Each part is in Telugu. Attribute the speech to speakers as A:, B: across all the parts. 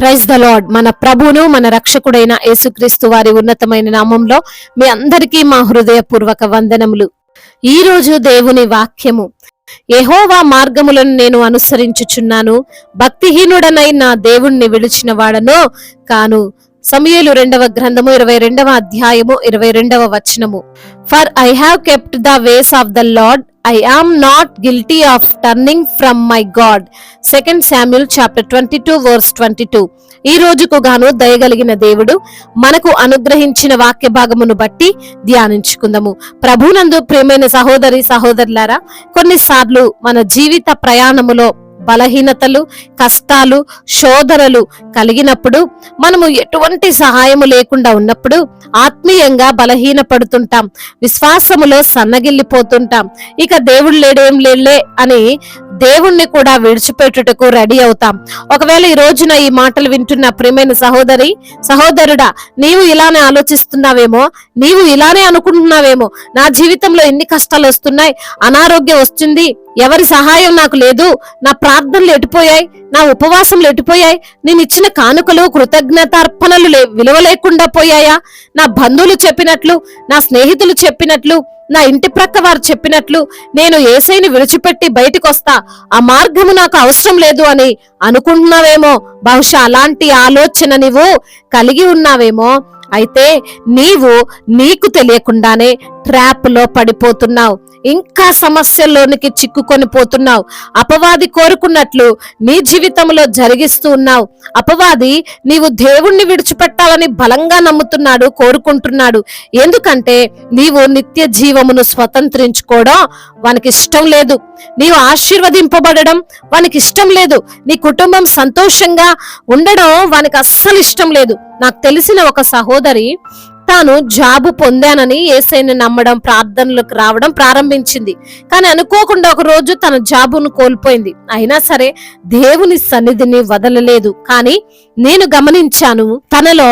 A: Praise the lord. మన ప్రభువును మన రక్షకుడైన యేసుక్రీస్తు వారి ఉన్నతమైన నామంలో మీ అందరికీ మా హృదయపూర్వక వందనములు. ఈ రోజు దేవుని వాక్యము, యెహోవా మార్గములను నేను అనుసరించుచున్నాను, భక్తిహీనుడనై నా దేవుణ్ణి విడిచిన వాడనో కాను. సమూయేలు 2వ గ్రంథము 22వ అధ్యాయము 22వ వచనము. For I have kept the ways of the lord, I am not guilty of turning from my God. 2 Samuel chapter 22 verse 22. ఈ రోజుకు గాను దయగలిగిన దేవుడు మనకు అనుగ్రహించిన వాక్య భాగమును బట్టి ధ్యానించుకుందాము. ప్రభునందు ప్రియమైన సహోదరి సహోదరులారా, కొన్నిసార్లు మన జీవిత ప్రయాణములో బలహీనతలు, కష్టాలు, శోధనలు కలిగినప్పుడు, మనము ఎటువంటి సహాయము లేకుండా ఉన్నప్పుడు ఆత్మీయంగా బలహీనపడుతుంటాం, విశ్వాసములో సన్నగిల్లిపోతుంటాం. ఇక దేవుడు లేడేం లేలే అని దేవుణ్ణి కూడా విడిచిపెట్టుటకు రెడీ అవుతాం. ఒకవేళ ఈ రోజున ఈ మాటలు వింటున్న ప్రియమైన సహోదరి సహోదరుడా, నీవు ఇలానే ఆలోచిస్తున్నావేమో, నీవు ఇలానే అనుకుంటున్నావేమో, నా జీవితంలో ఎన్ని కష్టాలు వస్తున్నాయి, అనారోగ్యం వస్తుంది, ఎవరి సహాయం నాకు లేదు, నా ప్రార్థనలు ఎటుపోయాయి, నా ఉపవాసములు ఎటుపోయాయి, నేను ఇచ్చిన కానుకలు కృతజ్ఞతార్పణలు విలువ లేకుండా పోయాయా, నా బంధువులు చెప్పినట్లు, నా స్నేహితులు చెప్పినట్లు, నా ఇంటి ప్రక్క వారు చెప్పినట్లు నేను యేసయ్యని విడిచిపెట్టి బయటికి వస్తా, ఆ మార్గము నాకు అవసరం లేదు అని అనుకుంటున్నావేమో. బహుశా అలాంటి ఆలోచన నీవు కలిగి ఉన్నావేమో. అయితే నీకు తెలియకుండానే ట్రాప్ లో పడిపోతున్నావు, ఇంకా సమస్యల్లోనికి చిక్కుకొని పోతున్నావు. అపవాది కోరుకున్నట్లు నీ జీవితంలో జరిగిస్తూ ఉన్నావు. అపవాది నీవు దేవుణ్ణి విడిచిపెట్టాలని బలంగా నమ్ముతున్నాడు, కోరుకుంటున్నాడు. ఎందుకంటే నీవు నిత్య జీవమును స్వతంత్రించుకోవడం వానికి ఇష్టం లేదు, నీవు ఆశీర్వదింపబడడం వానికి ఇష్టం లేదు, నీ కుటుంబం సంతోషంగా ఉండడం వానికి అస్సలు ఇష్టం లేదు. నాకు తెలిసిన ఒక సహోదరి తాను జాబు పొందానని యేసయ్యని నమ్మడం, ప్రార్థనలకు రావడం ప్రారంభించింది. కానీ అనుకోకుండా ఒక రోజు తన జాబును కోల్పోయింది. అయినా సరే దేవుని సన్నిధిని వదలలేదు. కానీ నేను గమనించాను, తనలో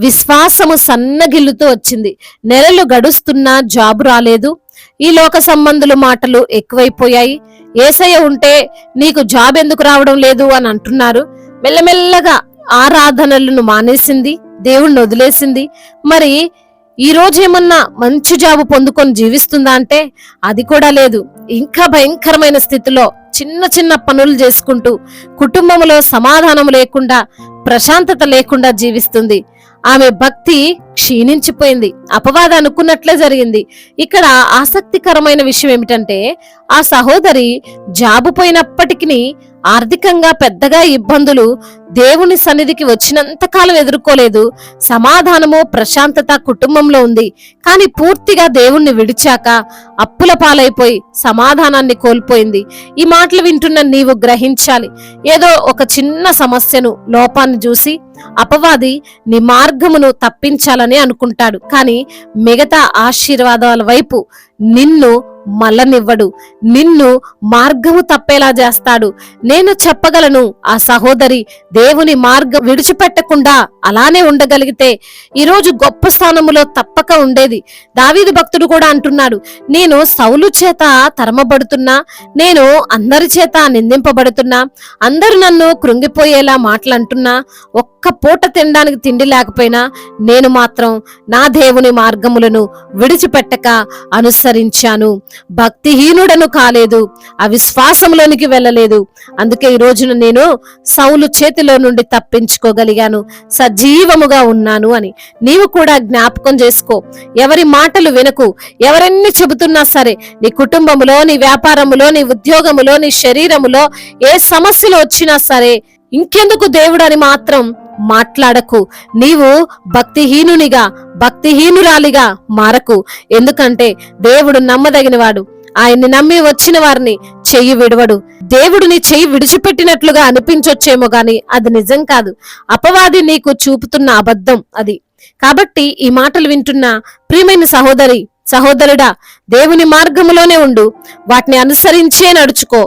A: విశ్వాసము సన్నగిల్లుతూ వచ్చింది. నెలలు గడుస్తున్నా జాబు రాలేదు. ఈ లోక సంబంధుల మాటలు ఎక్కువైపోయాయి. యేసయ్య ఉంటే నీకు జాబ్ ఎందుకు రావడం లేదు అని అంటున్నారు. మెల్లమెల్లగా ఆరాధనలను మానేసింది, దేవుణ్ణి వదిలేసింది. మరి ఈ రోజు ఏమన్నా మంచి జాబు పొందుకొని జీవిస్తుందా అంటే అది కూడా లేదు. ఇంకా భయంకరమైన స్థితిలో చిన్న చిన్న పనులు చేసుకుంటూ కుటుంబంలో సమాధానం లేకుండా, ప్రశాంతత లేకుండా జీవిస్తుంది. ఆమె భక్తి క్షీణించిపోయింది. అపవాదం అనుకున్నట్లే జరిగింది. ఇక్కడ ఆసక్తికరమైన విషయం ఏమిటంటే, ఆ సహోదరి జాబు పోయినప్పటికీ ఆర్థికంగా పెద్దగా ఇబ్బందులు దేవుని సన్నిధికి వచ్చినంత కాలం ఎదుర్కోలేదు. సమాధానము, ప్రశాంతత కుటుంబంలో ఉంది. కానీ పూర్తిగా దేవుణ్ణి విడిచాక అప్పుల పాలైపోయి సమాధానాన్ని కోల్పోయింది. ఈ మాటలు వింటున్న నీవు గ్రహించాలి, ఏదో ఒక చిన్న సమస్యను, లోపాన్ని చూసి అపవాది నీ మార్గమును తప్పించాలని అనుకుంటాడు. కానీ మిగతా ఆశీర్వాదాల వైపు నిన్ను మళ్ళనివ్వడు, నిన్ను మార్గము తప్పేలా చేస్తాడు. నేను చెప్పగలను, ఆ సహోదరి దేవుని మార్గం విడిచిపెట్టకుండా అలానే ఉండగలిగితే ఈరోజు గొప్ప స్థానములో తప్పక ఉండేది. దావీదు భక్తుడు కూడా అంటున్నాడు, నేను సౌలు చేత తరమబడుతున్నా, నేను అందరి చేత నిందింపబడుతున్నా, అందరూ నన్ను కృంగిపోయేలా మాటలంటున్నా, ఒక్క పూట తినడానికి తిండి లేకపోయినా నేను మాత్రం నా దేవుని మార్గములను విడిచిపెట్టక అనుసరించాను, భక్తిహీనుడను కాలేదు, అవిశ్వాసంలోనికి వెళ్ళలేదు. అందుకే ఈ రోజున నేను సౌలు చేతిలో నుండి తప్పించుకోగలిగాను, సజీవముగా ఉన్నాను అని నీవు కూడా జ్ఞాపకం చేసుకో. ఎవరి మాటలు వినకు. ఎవరెన్ని చెబుతున్నా సరే, నీ కుటుంబములో, నీ వ్యాపారములో, నీ ఉద్యోగములో, నీ శరీరములో ఏ సమస్యలు వచ్చినా సరే, ఇంకెందుకు దేవుడు అని మాత్రం మాట్లాడకు. నీవు భక్తిహీనునిగా, భక్తిహీనురాలిగా మారకు. ఎందుకంటే దేవుడు నమ్మదగినవాడు. ఆయన్ని నమ్మి వచ్చిన వారిని చెయ్యి విడవడు. దేవుడిని చెయ్యి విడిచిపెట్టినట్లుగా అనిపించొచ్చేమో గాని అది నిజం కాదు. అపవాది నీకు చూపుతున్న అబద్ధం అది. కాబట్టి ఈ మాటలు వింటున్న ప్రియమైన సహోదరి సహోదరుడా, దేవుని మార్గములోనే ఉండు, వాటిని అనుసరించే నడుచుకో.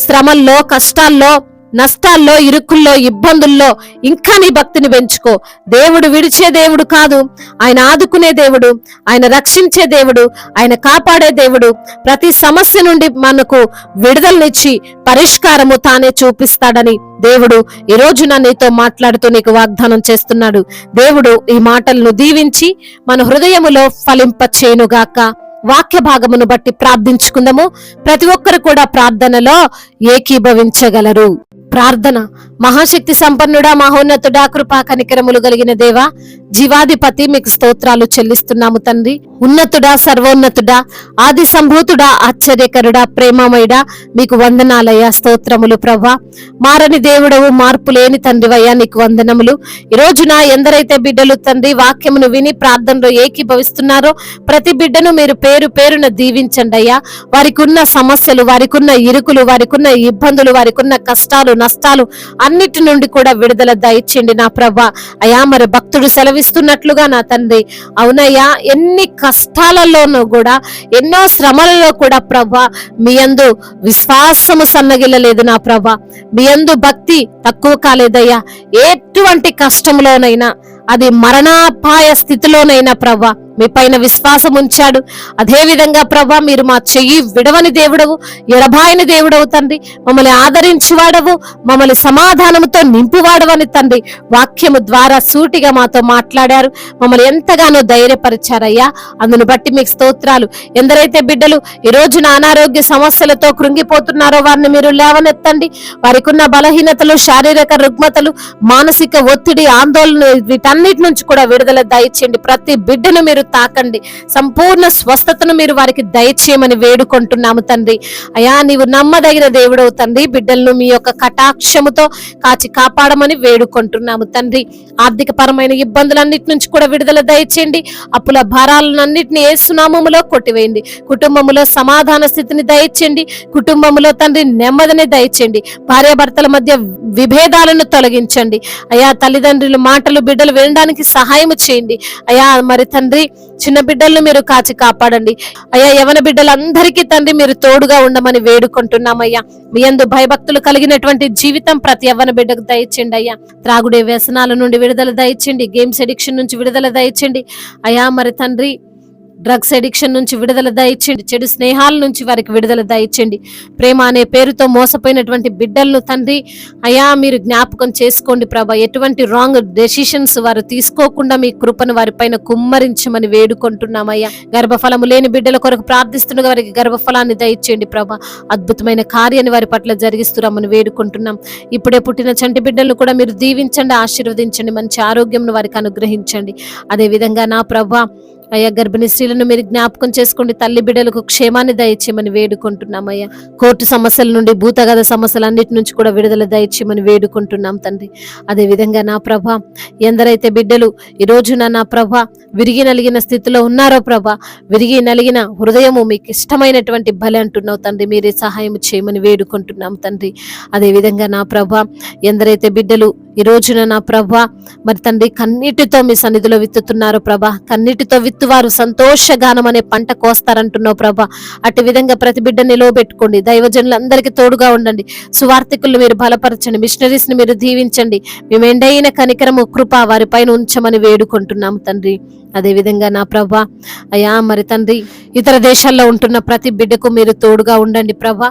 A: శ్రమల్లో, కష్టాల్లో నష్టాల్లో, ఇరుకుల్లో, ఇబ్బందుల్లో ఇంకా నీ భక్తిని పెంచుకో. దేవుడు విడిచే దేవుడు కాదు, ఆయన ఆదుకునే దేవుడు, ఆయన రక్షించే దేవుడు, ఆయన కాపాడే దేవుడు. ప్రతి సమస్య నుండి మనకు విడుదలనిచ్చి పరిష్కారము తానే చూపిస్తాడని దేవుడు ఈ రోజున నీతో మాట్లాడుతూ నీకు వాగ్దానం చేస్తున్నాడు. దేవుడు ఈ మాటలను దీవించి మన హృదయములో ఫలింపచేయునుగాక. వాక్య భాగమును బట్టి ప్రార్థించుకుందాము. ప్రతి ఒక్కరు కూడా ప్రార్థనలో ఏకీభవించగలరు. ప్రార్థన. మహాశక్తి సంపన్నుడా, మహోన్నతుడా, కృపా కనికరములు కలిగిన దేవా, జీవాధిపతి, మీకు స్తోత్రాలు చెల్లిస్తున్నాము తండ్రి. ఉన్నతుడా, సర్వోన్నతుడా, ఆది సంభూతుడా, ఆశ్చర్యకరుడా, ప్రేమమయుడా, మీకు వందనాలయ్యా, స్తోత్రములు ప్రభా. మారని దేవుడవు, మార్పు లేని తండ్రివయ్యా, నీకు వందనములు. ఈ రోజున ఎందరైతే బిడ్డలు తండ్రి వాక్యమును విని ప్రార్థనలో ఏకీభవిస్తున్నారో ప్రతి బిడ్డను మీరు పేరు పేరున దీవించండి అయ్యా. వారికి ఉన్న సమస్యలు, వారికి ఉన్న ఇరుకులు, వారికి ఉన్న ఇబ్బందులు, వారికి ఉన్న కష్టాలు, నష్టాలు అన్నిటి నుండి కూడా విడుదల దయచేయండి నా ప్రభా. అయ్యా, మరి భక్తుడు సెలవిస్తున్నట్లుగా నా తండ్రి, అవునయ్యా, ఎన్ని కష్టాలలోనూ కూడా, ఎన్నో శ్రమలలో కూడా ప్రభా, మీ యందు విశ్వాసము సన్నగిల్లలేదు నా ప్రభా. మీ యందు భక్తి తక్కువ కాలేదయ్యా. ఎటువంటి కష్టంలోనైనా, అది మరణాపాయ స్థితిలోనైనా ప్రభా మీ పైన విశ్వాసం ఉంచాడు. అదే విధంగా ప్రభా, మీరు మా చెయ్యి విడవని దేవుడవు, ఎడబాయని దేవుడవు తండ్రి. మమ్మల్ని ఆదరించువాడవు, మమ్మల్ని సమాధానముతో నింపువాడవని తండ్రి వాక్యము ద్వారా సూటిగా మాతో మాట్లాడారు. మమ్మల్ని ఎంతగానో ధైర్యపరిచారయ్యా. అందును బట్టి మీకు స్తోత్రాలు. ఎందరైతే బిడ్డలు ఈ రోజున అనారోగ్య సమస్యలతో కృంగిపోతున్నారో వారిని మీరు లేవనెత్తండి. వారికి ఉన్న బలహీనతలు, శారీరక రుగ్మతలు, మానసిక ఒత్తిడి, ఆందోళన, వీటన్నిటి నుంచి కూడా విడుదల దయచేయండి. ప్రతి బిడ్డను మీరు తాకండి. సంపూర్ణ స్వస్థతను మీరు వారికి దయచేయమని వేడుకుంటున్నాము తండ్రి. అయా, నీవు నమ్మదగిన దేవుడవు తండ్రి. బిడ్డలను మీ యొక్క కటాక్షముతో కాచి కాపాడమని వేడుకుంటున్నాము తండ్రి. ఆర్థిక పరమైన ఇబ్బందులన్నిటి నుంచి కూడా విడుదల దయచేయండి. అప్పుల భారాలన్నింటినీ యేసు నామములో కొట్టివేయండి. కుటుంబములో సమాధాన స్థితిని దయచేయండి. కుటుంబములో తండ్రి నెమ్మదిని దయచేయండి. భార్యాభర్తల మధ్య విభేదాలను తొలగించండి. అయా, తల్లిదండ్రుల మాటలు బిడ్డలు వినడానికి సహాయం చేయండి. అయా, మరి తండ్రి చిన్న బిడ్డలను మీరు కాచి కాపాడండి. అయ్యా, యవన బిడ్డలందరికీ తండ్రి మీరు తోడుగా ఉండమని వేడుకుంటున్నామయ్యా. మీ యందు భయభక్తులు కలిగినటువంటి జీవితం ప్రతి యవ్వన బిడ్డకు దయచేయండి అయ్యా. త్రాగుడే వ్యసనాల నుండి విడుదల దయచేయండి. గేమ్స్ ఎడిక్షన్ నుంచి విడుదల దయచేయండి అయ్యా. మరి తండ్రి డ్రగ్స్ ఎడిక్షన్ నుంచి విడుదల దయచేయండి. చెడు స్నేహాల నుంచి వారికి విడుదల దయచేయండి. ప్రేమ అనే పేరుతో మోసపోయినటువంటి బిడ్డలను తండ్రి అయా మీరు జ్ఞాపకం చేసుకోండి ప్రభా. ఎటువంటి రాంగ్ డెసిషన్స్ వారు తీసుకోకుండా మీ కృపను వారిపైన కుమ్మరించమని వేడుకుంటున్నామయ్యా. గర్భఫలము లేని బిడ్డల కొరకు ప్రార్థిస్తుండగా వారికి గర్భఫలాన్ని దయచేయండి ప్రభా. అద్భుతమైన కార్యాన్ని వారి పట్ల జరిగిస్తున్నామని వేడుకుంటున్నాం. ఇప్పుడే పుట్టిన చంటి బిడ్డలను కూడా మీరు దీవించండి, ఆశీర్వదించండి, మంచి ఆరోగ్యంను వారికి అనుగ్రహించండి. అదే విధంగా నా ప్రభా అయ్యా, గర్భిణీ స్త్రీలను మీరు జ్ఞాపకం చేసుకోండి. తల్లి బిడ్డలకు క్షేమాన్ని దయచేయమని వేడుకుంటున్నామయ్యా. కోర్టు సమస్యల నుండి, భూతగత సమస్యలన్నిటి నుంచి కూడా విడుదల దయచేయమని వేడుకుంటున్నాం తండ్రి. అదే విధంగా నా ప్రభా, ఎందరైతే బిడ్డలు ఈ రోజున నా ప్రభా విరిగి నలిగిన స్థితిలో ఉన్నారో ప్రభా, విరిగి నలిగిన హృదయము మీకు ఇష్టమైనటువంటి బలి అంటున్నావు తండ్రి, మీరే సహాయం చేయమని వేడుకుంటున్నాం తండ్రి. అదే విధంగా నా ప్రభా, ఎందరైతే బిడ్డలు ఈ రోజున నా ప్రభా మరి తండ్రి కన్నీటితో మీ సన్నిధిలో విత్తుతున్నారు ప్రభా, కన్నీటితో విత్తువారు సంతోషగానం అనే పంట కోస్తారంటున్నావు ప్రభా. అటు విధంగా ప్రతి బిడ్డ నిలవబెట్టుకోండి. దైవజనులందరికీ తోడుగా ఉండండి. సువార్థికులను మీరు బలపరచండి. మిషనరీస్ ని మీరు దీవించండి. మేము ఎండైన కనికరము కృప వారి పైన ఉంచమని వేడుకుంటున్నాము తండ్రి. అదే విధంగా నా ప్రభా అయ్యా, మరి తండ్రి ఇతర దేశాల్లో ఉంటున్న ప్రతి బిడ్డకు మీరు తోడుగా ఉండండి ప్రభా.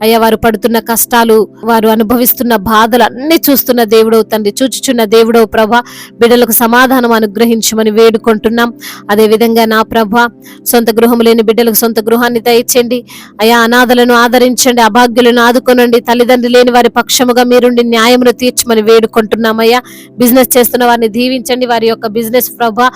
A: అయ్యా, వారు పడుతున్న కష్టాలు, వారు అనుభవిస్తున్న బాధలు అన్ని చూస్తున్న దేవుడవు తండ్రి, చూచుచున్న దేవుడవు ప్రభా. బిడ్డలకు సమాధానం అనుగ్రహించమని వేడుకుంటున్నాం. అదే విధంగా నా ప్రభా, సొంత గృహం లేని బిడ్డలకు సొంత గృహాన్ని దయచేయండి అయ్యా. అనాథలను ఆదరించండి, అభాగ్యులను ఆదుకోనండి. తల్లిదండ్రులు లేని వారి పక్షముగా మీరుండి న్యాయమును తీర్చమని వేడుకుంటున్నామయ్యా. బిజినెస్ చేస్తున్న వారిని దీవించండి. వారి యొక్క బిజినెస్ ప్రభా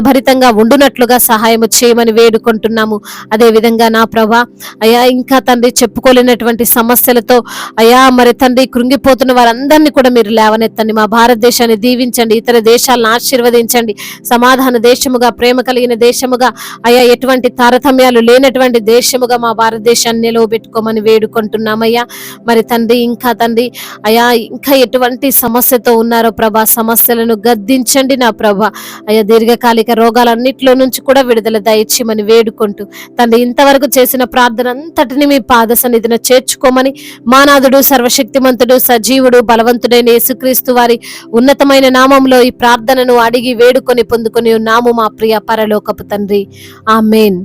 A: ఫలభరితంగా ఉండునట్లుగా సహాయం చేయమని వేడుకుంటున్నాము. అదే విధంగా నా ప్రభా అయ్యా, ఇంకా తండ్రి చెప్పుకోలేనటువంటి సమస్యలతో అయ్యా మరి తండ్రి కృంగిపోతున్న వారందరినీ కూడా మీరు లేవనెత్తండి లేవనెత్తండి. మా భారతదేశాన్ని దీవించండి, ఇతర దేశాలను ఆశీర్వదించండి. సమాధాన దేశముగా, ప్రేమ కలిగిన దేశముగా, అయ్యా ఎటువంటి తారతమ్యాలు లేనటువంటి దేశముగా మా భారతదేశాన్ని నిలవబెట్టుకోమని వేడుకుంటున్నామయ్యా. మరి తండ్రి, ఇంకా తండ్రి అయ్యా, ఇంకా ఎటువంటి సమస్యతో ఉన్నారో ప్రభా, సమస్యలను గద్దించండి నా ప్రభా. అయ్యా, దీర్ఘకాలిక రోగాలన్నిటిలో నుంచి కూడా విడుదల దయచేయమని వేడుకుంటూ తండ్రి, ఇంతవరకు చేసిన ప్రార్థన అంతటిని మీ పాద సన్నిధిన చేర్చుకోమని మానాథుడు, సర్వశక్తిమంతుడు, సజీవుడు, బలవంతుడైన యేసుక్రీస్తు వారి ఉన్నతమైన నామంలో ఈ ప్రార్థనను అడిగి వేడుకొని పొందుకొని ఉన్నాము మా ప్రియ పరలోకపు తండ్రి. ఆమేన్.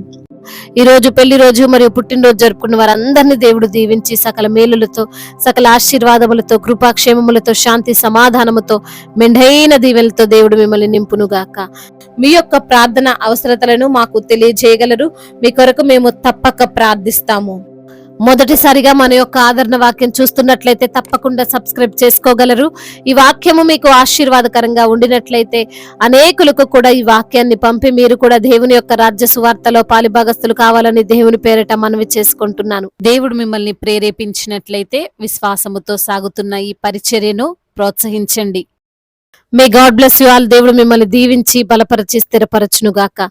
A: ఈ రోజు పెళ్లి రోజు మరియు పుట్టినరోజు జరుపుకున్న వారందరినీ దేవుడు దీవించి సకల మేలులతో, సకల ఆశీర్వాదములతో, కృపాక్షేమములతో, శాంతి సమాధానముతో, మెండైన దీవెనలతో దేవుడు మిమ్మల్ని నింపునుగాక. మీ యొక్క ప్రార్థన అవసరతలను మాకు తెలియజేయగలరు. మీ కొరకు మేము తప్పక ప్రార్థిస్తాము. మొదటిసారిగా మన యొక్క ఆదరణ వాక్యం చూస్తున్నట్లయితే తప్పకుండా సబ్స్క్రైబ్ చేసుకోగలరు. ఈ వాక్యము మీకు ఆశీర్వాదకరంగా ఉండినట్లయితే అనేకులకు కూడా ఈ వాక్యాన్ని పంపి మీరు కూడా దేవుని యొక్క రాజ్య సువార్తలో పాలిభాగస్తులు కావాలని దేవుని పేరిట మనవి చేసుకుంటున్నాను. దేవుడు మిమ్మల్ని ప్రేరేపించినట్లయితే విశ్వాసముతో సాగుతున్న ఈ పరిచర్యను ప్రోత్సహించండి. May God bless you all. దేవుడు మిమ్మల్ని దీవించి బలపరిచి స్థిరపరచునుగాక.